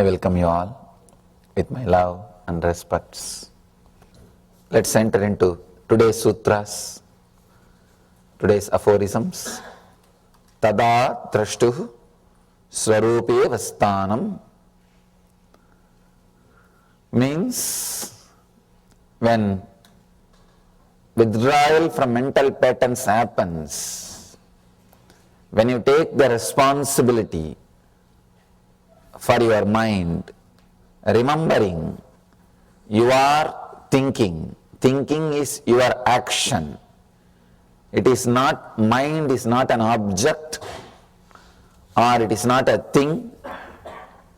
welcome you all with my love and respects. Let's enter into today's sutras, today's aphorisms. Tada trashtuh swarupe vastanam means when withdrawal from mental patterns happens, when you take the responsibility for your mind, remembering you are thinking. Thinking is your action. It is not, mind is not an object or it is not a thing.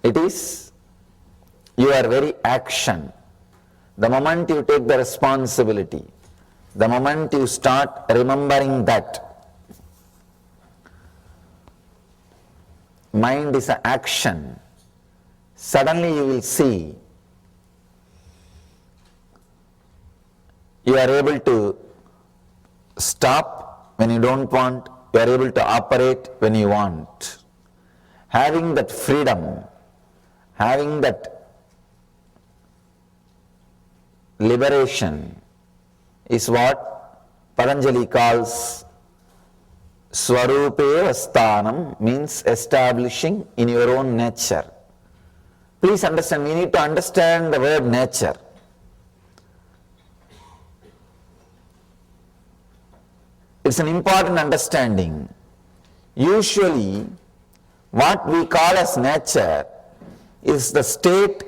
It is your very action. The moment you take the responsibility, the moment you start remembering that mind is an action, suddenly you will see you are able to stop when you don't want, you are able to operate when you want. Having that freedom, having that liberation is what Patanjali calls Swarupe Vastanam, means establishing in your own nature. Please understand, we need to understand the word nature. It's an important understanding. Usually, what we call as nature is the state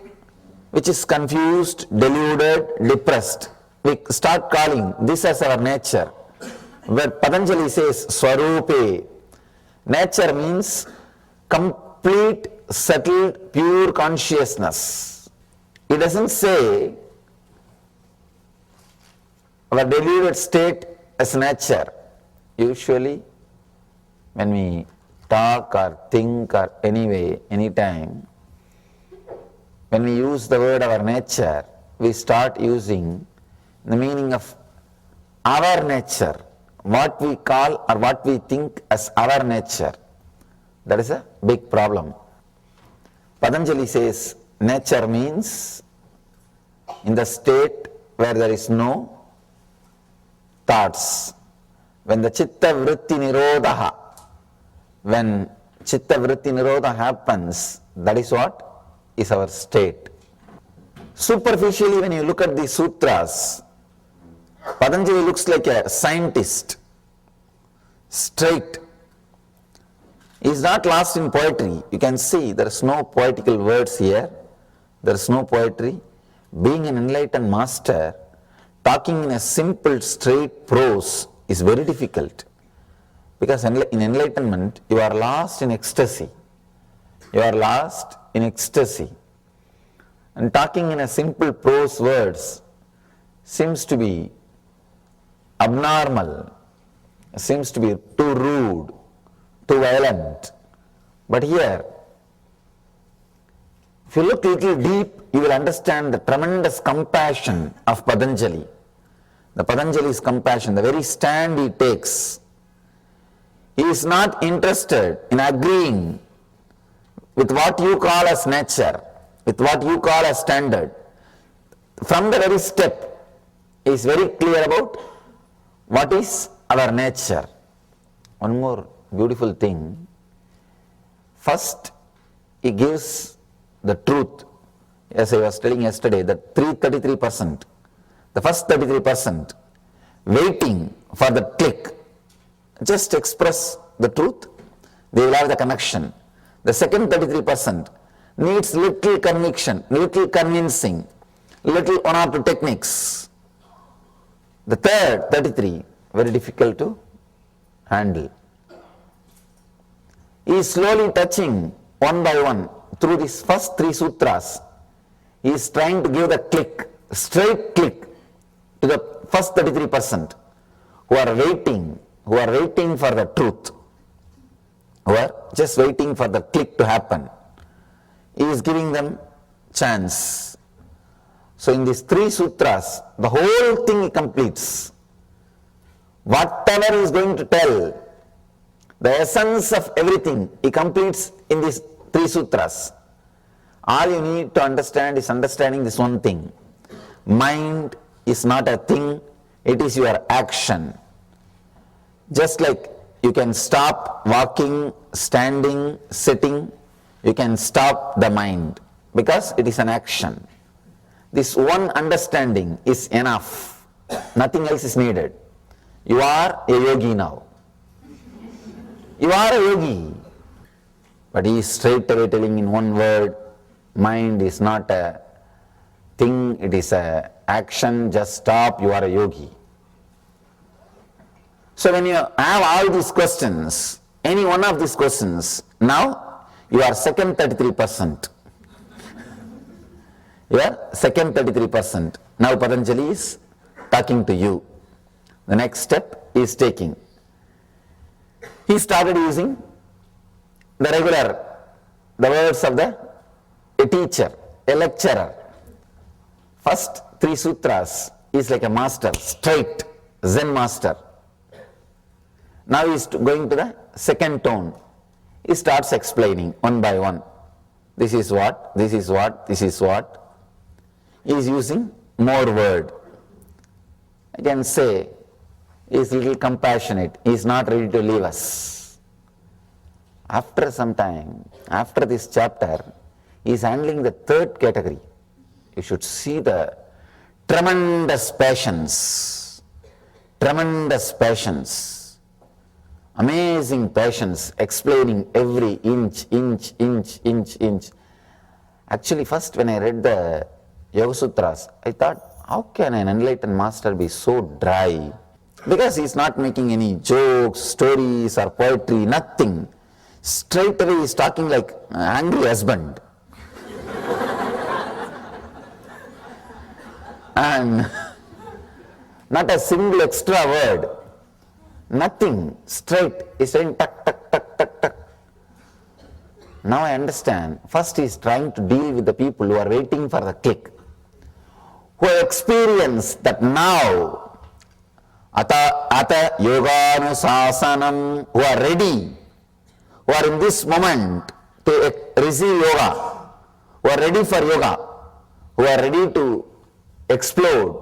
which is confused, deluded, depressed. We start calling this as our nature. Where Patanjali says Swarupe, nature means complete, settled, pure consciousness. It doesn't say our deluded state as nature. Usually, when we talk or think or anyway, anytime, when we use the word our nature, we start using the meaning of our nature, what we call or what we think as our nature. That is a big problem. Patanjali says nature means in the state where there is no thoughts. When the chitta vritti nirodha, when chitta vritti nirodha happens, that is what is our state. Superficially, when you look at the sutras, Patanjali looks like a scientist, straight. He is not lost in poetry. You can see there is no poetical words here. There is no poetry. Being an enlightened master, talking in a simple, straight prose is very difficult. Because in enlightenment, you are lost in ecstasy. You are lost in ecstasy. And talking in a simple prose words seems to be abnormal, seems to be too rude, too violent. But here, if you look a little deep, you will understand the tremendous compassion of Patanjali. The Patanjali's compassion, the very stand he takes. He is not interested in agreeing with what you call as nature, with what you call as standard. From the very step, he is very clear about what is our nature. One more beautiful thing. First, he gives the truth. As I was telling yesterday, the 33%. The first 33%, waiting for the click. Just express the truth, they will have the connection. The second 33% needs little conviction, little convincing, little one or two techniques. The third 33, very difficult to handle. He is slowly touching one by one through these first three sutras. He is trying to give the click, straight click to the first 33% who are waiting for the truth, who are just waiting for the click to happen. He is giving them chance. So in these three sutras, the whole thing he completes. Whatever he is going to tell, the essence of everything he completes in these three sutras. All you need to understand is understanding this one thing. Mind is not a thing, it is your action. Just like you can stop walking, standing, sitting, you can stop the mind because it is an action. This one understanding is enough. Nothing else is needed. You are a yogi now. You are a yogi. But he is straight away telling in one word, mind is not a thing, it is a action, just stop, you are a yogi. So when you have all these questions, any one of these questions, now you are second 33%. You are second 33%. Now Patanjali is talking to you. The next step he is taking. He started using the words of a teacher, a lecturer. First 3 sutras is like a master, straight, Zen master. Now he is going to the second tone. He starts explaining one by one. This is what, this is what, this is what. He is using more word. I can say he is a little compassionate. He is not ready to leave us. After some time, after this chapter, he is handling the third category. You should see the tremendous passions, amazing passions, explaining every inch. Actually, first when I read the Yoga Sutras, I thought, how can an enlightened master be so dry? Because he is not making any jokes, stories or poetry, nothing. Straight away he is talking like an angry husband. And not a single extra word, nothing, straight, he's saying tuck, tuck, tuck, tuck, tuck. Now I understand, first he is trying to deal with the people who are waiting for the click, who have experienced that now, ata yoganusasanam, who are ready, who are in this moment to receive yoga, who are ready for yoga, who are ready to explode.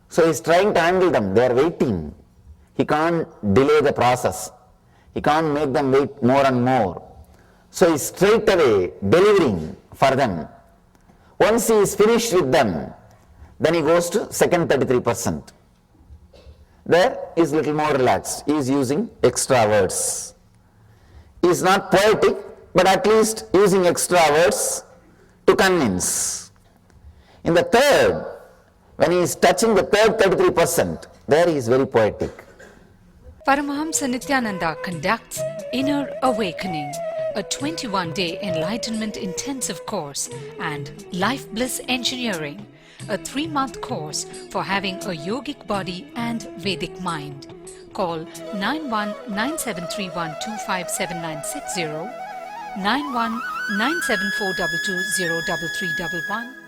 So he is trying to handle them, they are waiting. He can't delay the process. He can't make them wait more and more. So he is straight away delivering for them. Once he is finished with them, then he goes to second 33%. There he is little more relaxed. He is using extra words. He is not poetic, but at least using extra words to convince. In the third, when he is touching the third 33%, there he is very poetic. Paramahamsa Nityananda conducts Inner Awakening, a 21-day enlightenment intensive course, and Life Bliss Engineering, a 3-month course for having a yogic body and Vedic mind. Call 919731257960, 919742203311,